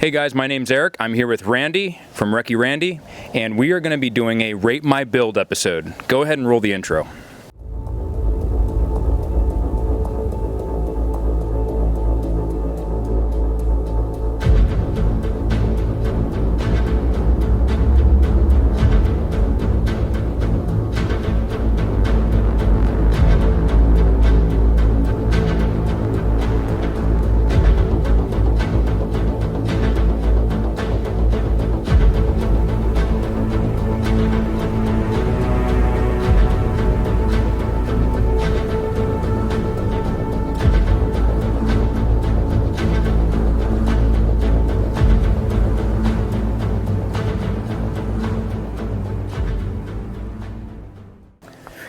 Hey guys, my name's Eric. I'm here with Randy from Recce Randy, and we are going to be doing a Rate My Build episode. Go ahead and roll the intro.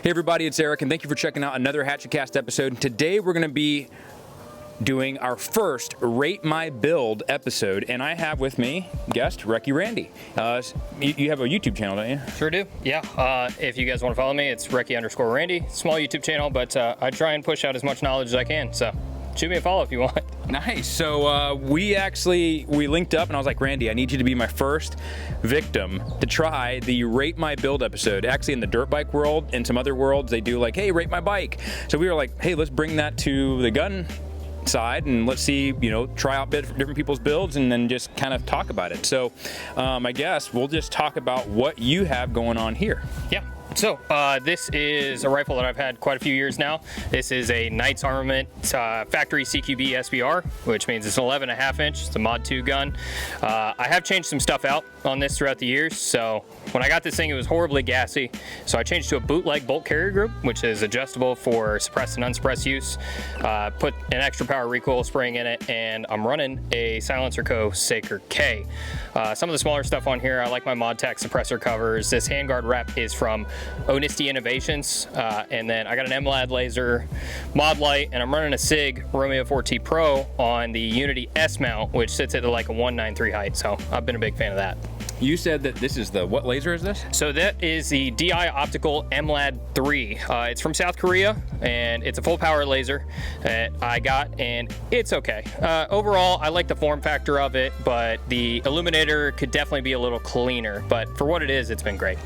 Hey everybody, it's Eric, and thank you for checking out another HatchetCast episode. Today we're going to be doing our first Rate My Build episode, and I have with me guest Recce Randy. You have a YouTube channel, don't you? Sure do, yeah. If you guys want to follow me, it's Recce_Randy. Small YouTube channel, but I try and push out as much knowledge as I can, so shoot me a follow if you want. Nice. So we linked up, and I was like, Randy, I need you to be my first victim to try the Rate My Build episode. Actually, in the dirt bike world and some other worlds, they do like, hey, rate my bike. So we were like, hey, let's bring that to the gun side and let's see, try out different people's builds and then just kind of talk about it. So I guess we'll just talk about what you have going on here. Yeah. So this is a rifle that I've had quite a few years now. This is a Knights Armament factory CQB SBR, which means it's an 11.5 inch. It's a Mod 2 gun. I have changed some stuff out on this throughout the years. So when I got this thing, it was horribly gassy. So I changed to a bootleg bolt carrier group, which is adjustable for suppressed and unsuppressed use. Put an extra power recoil spring in it, and I'm running a Silencer Co. Saker K. Some of the smaller stuff on here, I like my ModTac suppressor covers. This handguard wrap is from Honesty Innovations, and then I got an MLAD laser mod light, and I'm running a SIG Romeo 4T Pro on the Unity S mount, which sits at like a 193 height, so I've been a big fan of that. You said that this is what laser is this? So that is the DI Optical MLAD 3. It's from South Korea, and it's a full power laser that I got, and it's okay. Overall, I like the form factor of it, but the illuminator could definitely be a little cleaner, but for what it is, it's been great.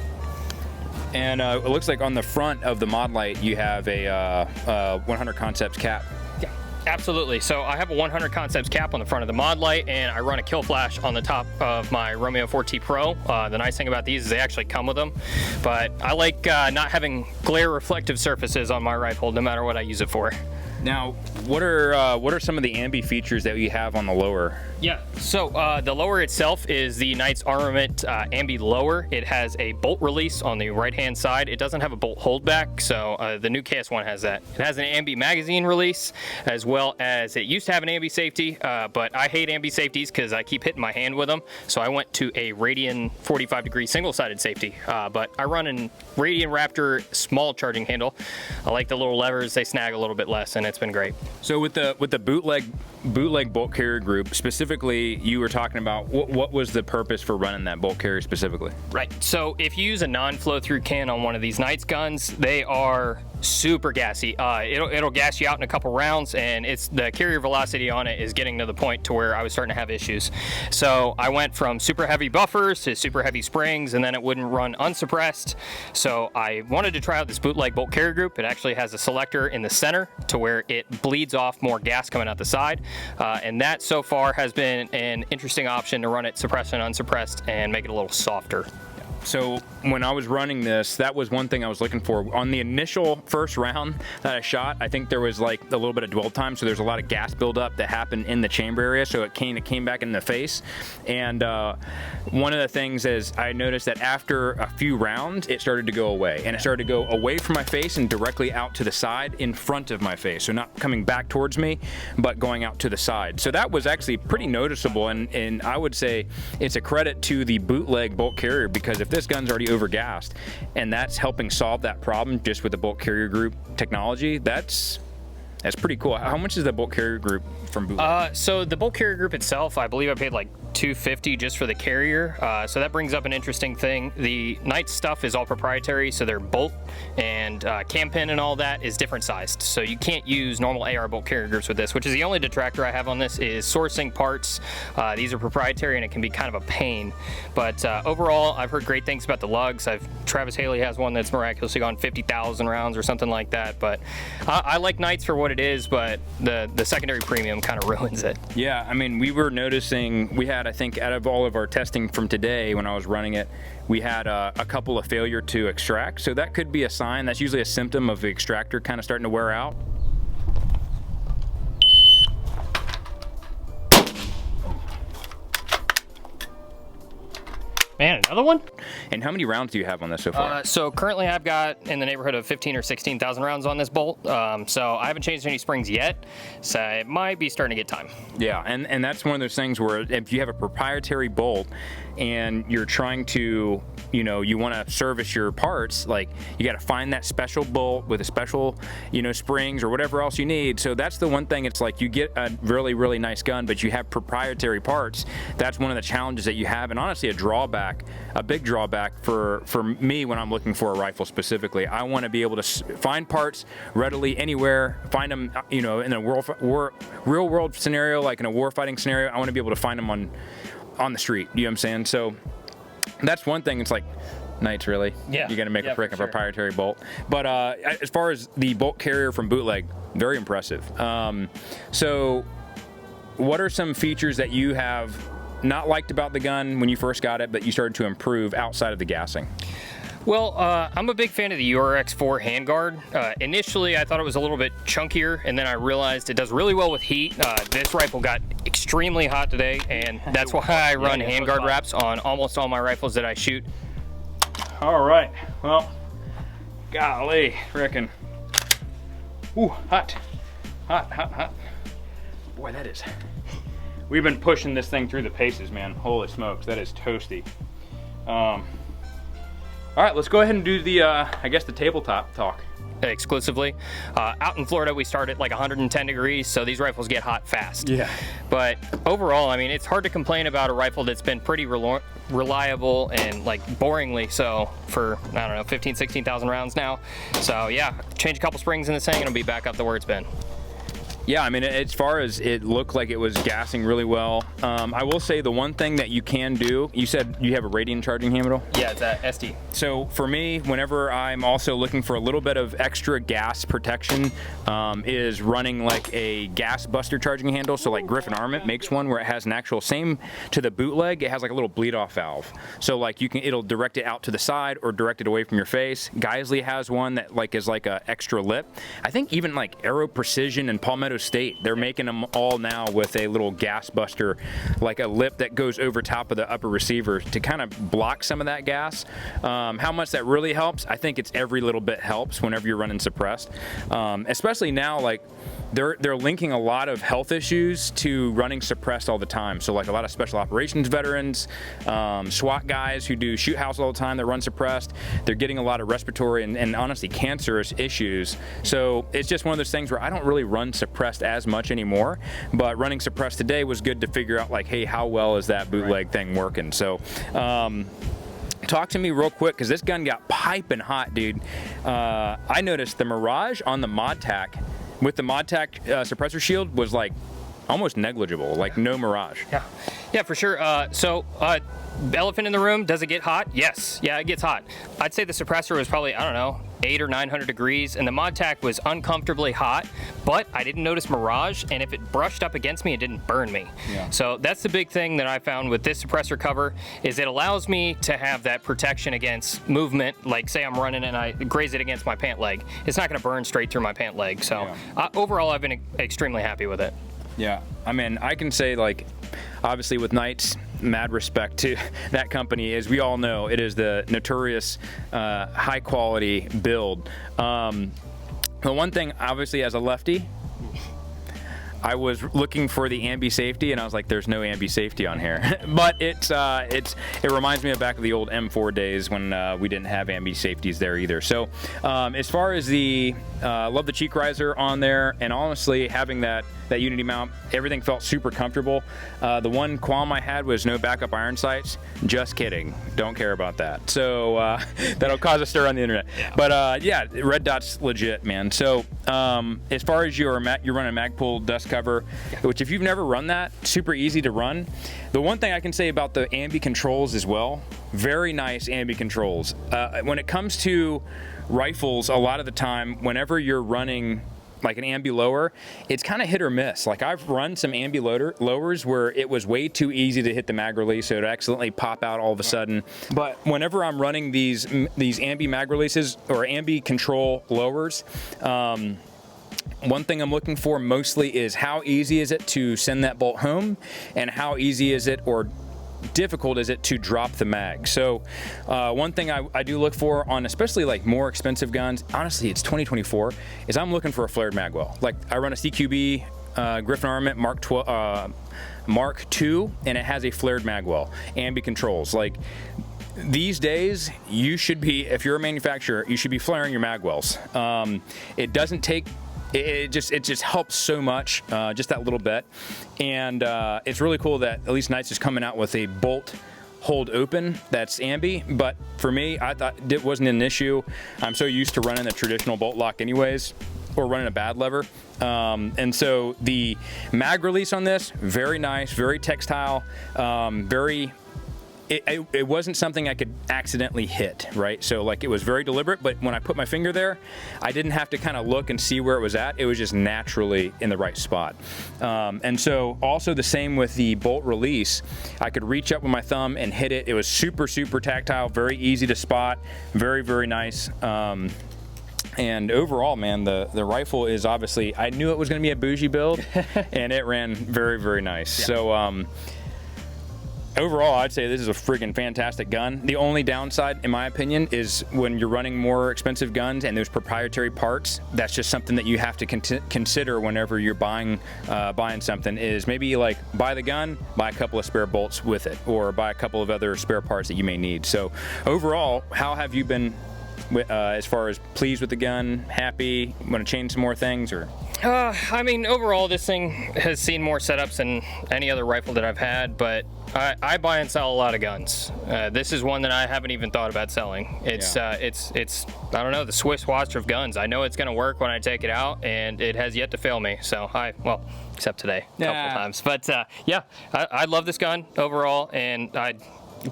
And it looks like on the front of the mod light, you have a 100 Concepts cap. Yeah, absolutely. So I have a 100 Concepts cap on the front of the mod light, and I run a kill flash on the top of my Romeo 4T Pro. The nice thing about these is they actually come with them, but I like not having glare reflective surfaces on my rifle, no matter what I use it for. Now, what are some of the ambi features that you have on the lower? Yeah, so the lower itself is the Knights Armament ambi lower. It has a bolt release on the right-hand side. It doesn't have a bolt holdback, so the new KS1 has that. It has an ambi magazine release, as well as it used to have an ambi safety, but I hate ambi safeties because I keep hitting my hand with them, so I went to a Radian 45-degree single-sided safety, but I run a Radian Raptor small charging handle. I like the little levers. They snag a little bit less, and it's been great. So with the bootleg bolt carrier group, specifically, you were talking about what was the purpose for running that bolt carrier specifically? Right. So if you use a non-flow through can on one of these Knights guns, they are super gassy. It'll gas you out in a couple rounds, and the carrier velocity on it is getting to the point to where I was starting to have issues. So I went from super heavy buffers to super heavy springs, and then it wouldn't run unsuppressed. So I wanted to try out this bootleg bolt carrier group. It actually has a selector in the center to where it bleeds off more gas coming out the side, and that so far has been an interesting option to run it suppressed and unsuppressed and make it a little softer. So when I was running this, that was one thing I was looking for. On the initial first round that I shot, I think there was like a little bit of dwell time, so there's a lot of gas buildup that happened in the chamber area, so it came back in the face. And one of the things is I noticed that after a few rounds, it started to go away. And it started to go away from my face and directly out to the side in front of my face. So not coming back towards me, but going out to the side. So that was actually pretty noticeable, and I would say it's a credit to the bootleg bolt carrier, because if this gun's already overgassed and that's helping solve that problem just with the bolt carrier group technology, that's pretty cool. How much is the bolt carrier group from bootleg? So the bolt carrier group itself, I believe I paid like $250 just for the carrier. So that brings up an interesting thing. The Knights stuff is all proprietary, so their bolt and cam pin and all that is different sized. So you can't use normal AR bolt carrier groups with this, which is the only detractor I have on this is sourcing parts. These are proprietary and it can be kind of a pain. But overall, I've heard great things about the lugs. Travis Haley has one that's miraculously gone 50,000 rounds or something like that. But I like Knights for what it is, but the secondary premium kind of ruins it. Yeah, I mean, we were noticing, we had, I think, out of all of our testing from today when I was running it, we had a couple of failure to extract. So that could be a sign. That's usually a symptom of the extractor kind of starting to wear out. Man, another one? And how many rounds do you have on this so far? So currently I've got in the neighborhood of 15 or 16,000 rounds on this bolt. So I haven't changed any springs yet. So it might be starting to get time. Yeah, and that's one of those things where if you have a proprietary bolt and you're trying to, you know, you want to service your parts, like you got to find that special bolt with a special, you know, springs or whatever else you need. So that's the one thing. It's like you get a really, really nice gun, but you have proprietary parts. That's one of the challenges that you have, and honestly a drawback, a big drawback for me when I'm looking for a rifle specifically. I want to be able to find parts readily anywhere, find them, you know, in a real world scenario, like in a war fighting scenario. I want to be able to find them on the street, you know what I'm saying? So that's one thing. It's like, Knights, really? Yeah. You got to make a freaking sure. proprietary bolt. But as far as the bolt carrier from Bootleg, very impressive. So what are some features that you have not liked about the gun when you first got it, but you started to improve outside of the gassing? Well, I'm a big fan of the URX4 handguard. Initially, I thought it was a little bit chunkier, and then I realized it does really well with heat. This rifle got extremely hot today, and that's why I run handguard wraps on almost all my rifles that I shoot. All right, well, golly, frickin'. Ooh, hot, hot, hot, hot. Boy, that is. We've been pushing this thing through the paces, man. Holy smokes, that is toasty. All right, let's go ahead and do the, I guess, the tabletop talk. Exclusively. Out in Florida, we start at like 110 degrees, so these rifles get hot fast. Yeah. But overall, I mean, it's hard to complain about a rifle that's been pretty reliable and like boringly so for, I don't know, 15, 16,000 rounds now. So yeah, change a couple springs in this thing and it'll be back up to where it's been. Yeah, I mean, as far as it looked like it was gassing really well, I will say the one thing that you can do, you said you have a radiant charging handle? Yeah, it's a SD. So for me, whenever I'm also looking for a little bit of extra gas protection, is running like a gas buster charging handle. So like Griffin Armament makes one where it has an actual, same to the Bootleg, it has like a little bleed off valve. So like it'll direct it out to the side or direct it away from your face. Geisley has one that like is like a extra lip. I think even like Aero Precision and Palmetto State, they're making them all now with a little gas buster, like a lip that goes over top of the upper receiver to kind of block some of that gas. How much that really helps, I think it's every little bit helps whenever you're running suppressed, especially now. Like they're linking a lot of health issues to running suppressed all the time. So like a lot of special operations veterans, SWAT guys who do shoot house all the time that run suppressed, they're getting a lot of respiratory and honestly cancerous issues. So it's just one of those things where I don't really run suppressed as much anymore, but running suppressed today was good to figure out like, hey, how well is that Bootleg thing working? So talk to me real quick, because this gun got piping hot, dude. I noticed the Mirage on the ModTac with the ModTac suppressor shield was like almost negligible, like no Mirage. Yeah, for sure. Elephant in the room, does it get hot? Yes, yeah, it gets hot. I'd say the suppressor was probably, I don't know, 800 or 900 degrees, and the ModTac was uncomfortably hot, but I didn't notice Mirage, and if it brushed up against me, it didn't burn me. Yeah. So that's the big thing that I found with this suppressor cover, is it allows me to have that protection against movement. Like say I'm running and I graze it against my pant leg, it's not gonna burn straight through my pant leg. So overall, I've been extremely happy with it. Yeah, I mean, I can say, like, obviously with Knights, mad respect to that company. As we all know, it is the notorious high quality build. The one thing, obviously, as a lefty, I was looking for the ambi safety, and I was like, "There's no ambi safety on here." But it reminds me of back of the old M4 days when we didn't have ambi safeties there either. So as far as the love the cheek riser on there, and honestly having that Unity mount, everything felt super comfortable. The one qualm I had was no backup iron sights. Just kidding. Don't care about that. So that'll cause a stir on the internet. Yeah. But yeah, red dot's legit, man. So as far as you're running Magpul dust cover, which if you've never run that, super easy to run. The one thing I can say about the ambi controls as well, very nice ambi controls. When it comes to rifles, a lot of the time, whenever you're running like an ambi lower, it's kind of hit or miss. Like I've run some ambi lowers where it was way too easy to hit the mag release, so it accidentally pop out all of a sudden. But whenever I'm running these ambi mag releases or ambi control lowers, one thing I'm looking for mostly is how easy is it to send that bolt home, and how easy is it or difficult is it to drop the mag. So one thing I do look for on especially like more expensive guns, honestly it's 2024, is I'm looking for a flared mag well. Like I run a CQB Griffin Armament Mark II, and it has a flared mag well, ambi controls. Like these days, you should be, if you're a manufacturer, you should be flaring your mag wells. It doesn't take, it just helps so much, just that little bit. And it's really cool that at least Knights is coming out with a bolt hold open that's ambi, but for me, I thought it wasn't an issue. I'm so used to running the traditional bolt lock anyways, or running a bad lever. And so the mag release on this, very nice, very textile, it wasn't something I could accidentally hit, right? So like it was very deliberate, but when I put my finger there, I didn't have to kind of look and see where it was at. It was just naturally in the right spot. And so also the same with the bolt release, I could reach up with my thumb and hit it. It was super, super tactile, very easy to spot, very, very nice. And overall, man, the rifle is obviously, I knew it was going to be a bougie build, and it ran very, very nice. Yeah. So overall, I'd say this is a friggin' fantastic gun. The only downside, in my opinion, is when you're running more expensive guns and those proprietary parts, that's just something that you have to consider whenever you're buying something, is maybe like buy the gun, buy a couple of spare bolts with it, or buy a couple of other spare parts that you may need. So overall, how have you been as far as pleased with the gun, happy, want to change some more things, or? I mean, overall, this thing has seen more setups than any other rifle that I've had, but I buy and sell a lot of guns. This is one that I haven't even thought about selling. It's I don't know, the Swiss watch of guns. I know it's going to work when I take it out, and it has yet to fail me. So well, except today, a couple times. But yeah, I love this gun overall, and I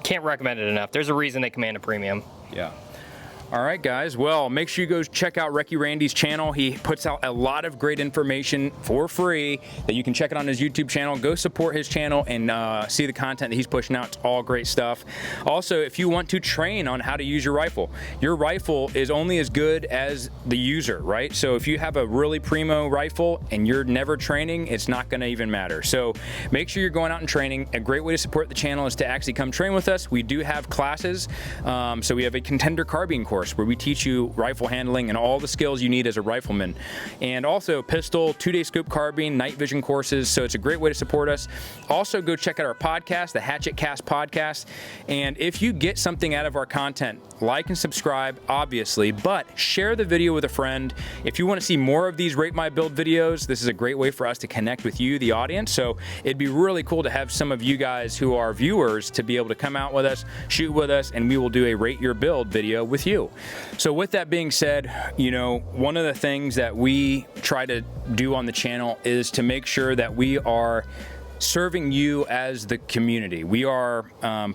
can't recommend it enough. There's a reason they command a premium. Yeah. All right, guys. Well, make sure you go check out Recce Randy's channel. He puts out a lot of great information for free that you can check it on his YouTube channel. Go support his channel and see the content that he's pushing out. It's all great stuff. Also, if you want to train on how to use your rifle is only as good as the user, right? So if you have a really primo rifle and you're never training, it's not going to even matter. So make sure you're going out and training. A great way to support the channel is to actually come train with us. We do have classes. So we have a contender carbine course where we teach you rifle handling and all the skills you need as a rifleman, and also pistol, 2-day scope carbine, night vision courses. So it's a great way to support us. Also, go check out our podcast, the Hatchet Cast podcast. And if you get something out of our content, like and subscribe, obviously, but share the video with a friend. If you want to see more of these Rate My Build videos, this is a great way for us to connect with you, the audience. So it'd be really cool to have some of you guys who are viewers to be able to come out with us, shoot with us, and we will do a Rate Your Build video with you. So with that being said, you know, one of the things that we try to do on the channel is to make sure that we are serving you as the community. We are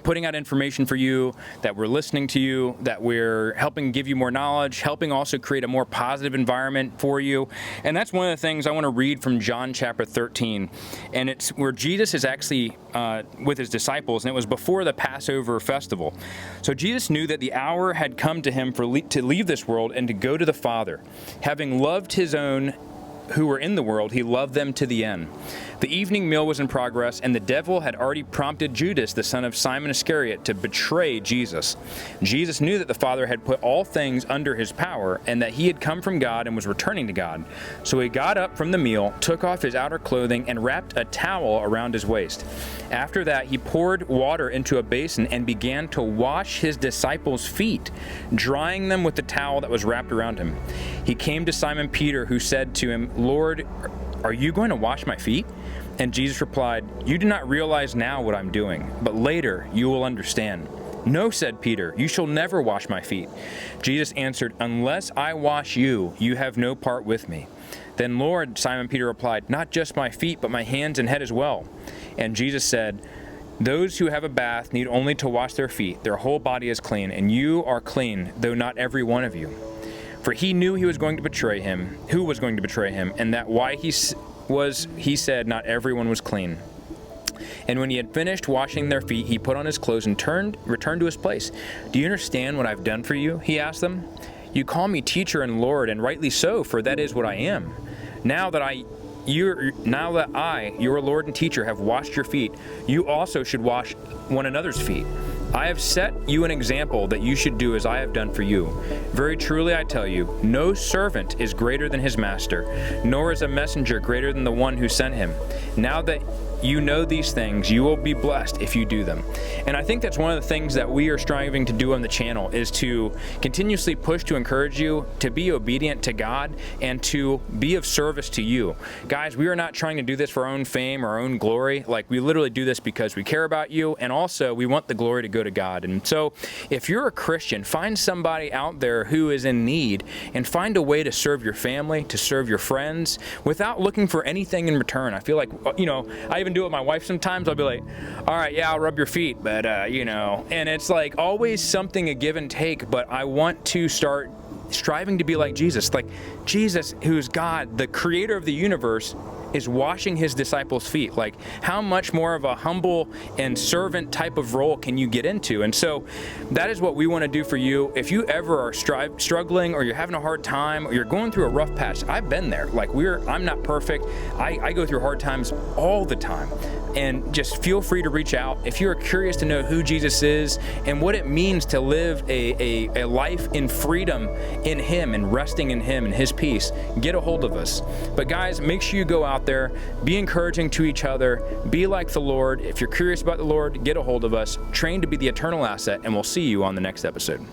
putting out information for you, that we're listening to you, that we're helping give you more knowledge, helping also create a more positive environment for you. And that's one of the things I want to read from John chapter 13. And it's where Jesus is actually with his disciples, and it was before the Passover festival. So Jesus knew that the hour had come to him to leave this world and to go to the Father. Having loved his own who were in the world, he loved them to the end. The evening meal was in progress, and the devil had already prompted Judas, the son of Simon Iscariot, to betray Jesus. Jesus knew that the Father had put all things under his power, and that he had come from God and was returning to God. So he got up from the meal, took off his outer clothing, and wrapped a towel around his waist. After that, he poured water into a basin and began to wash his disciples' feet, drying them with the towel that was wrapped around him. He came to Simon Peter, who said to him, "Lord, are you going to wash my feet?" And Jesus replied, "You do not realize now what I'm doing, but later you will understand." "No," said Peter, "you shall never wash my feet." Jesus answered, "Unless I wash you, you have no part with me." "Then, Lord," Simon Peter replied, "not just my feet, but my hands and head as well." And Jesus said, "Those who have a bath need only to wash their feet. Their whole body is clean, and you are clean, though not every one of you." For he knew he was going to betray him, who was going to betray him, and that why he said not everyone was clean. And when he had finished washing their feet, he put on his clothes and returned to his place. "Do you understand what I've done for you?" he asked them. "You call me teacher and Lord, and rightly so, for that is what I am. Now that I, your Lord and teacher, have washed your feet, you also should wash one another's feet. I have set you an example that you should do as I have done for you. Very truly I tell you, no servant is greater than his master, nor is a messenger greater than the one who sent him. Now that you know these things, you will be blessed if you do them." And I think that's one of the things that we are striving to do on the channel, is to continuously push to encourage you to be obedient to God and to be of service to you. Guys, we are not trying to do this for our own fame or our own glory. Like, we literally do this because we care about you, and also we want the glory to go to God. And so if you're a Christian, find somebody out there who is in need and find a way to serve your family, to serve your friends without looking for anything in return. I feel like, I even do it with my wife sometimes. I'll be like, "All right, yeah, I'll rub your feet, but and it's like always something, a give and take. But I want to start striving to be like Jesus. Like Jesus, who's God, the creator of the universe, is washing his disciples' feet. Like, how much more of a humble and servant type of role can you get into? And so that is what we want to do for you. If you ever are struggling, or you're having a hard time, or you're going through a rough patch, I've been there. Like, I'm not perfect. I go through hard times all the time. And just feel free to reach out. If you're curious to know who Jesus is and what it means to live a life in freedom in him and resting in him and his peace, get a hold of us. But guys, make sure you go out there, be encouraging to each other, be like the Lord. If you're curious about the Lord, get a hold of us. Train to be the eternal asset, and we'll see you on the next episode.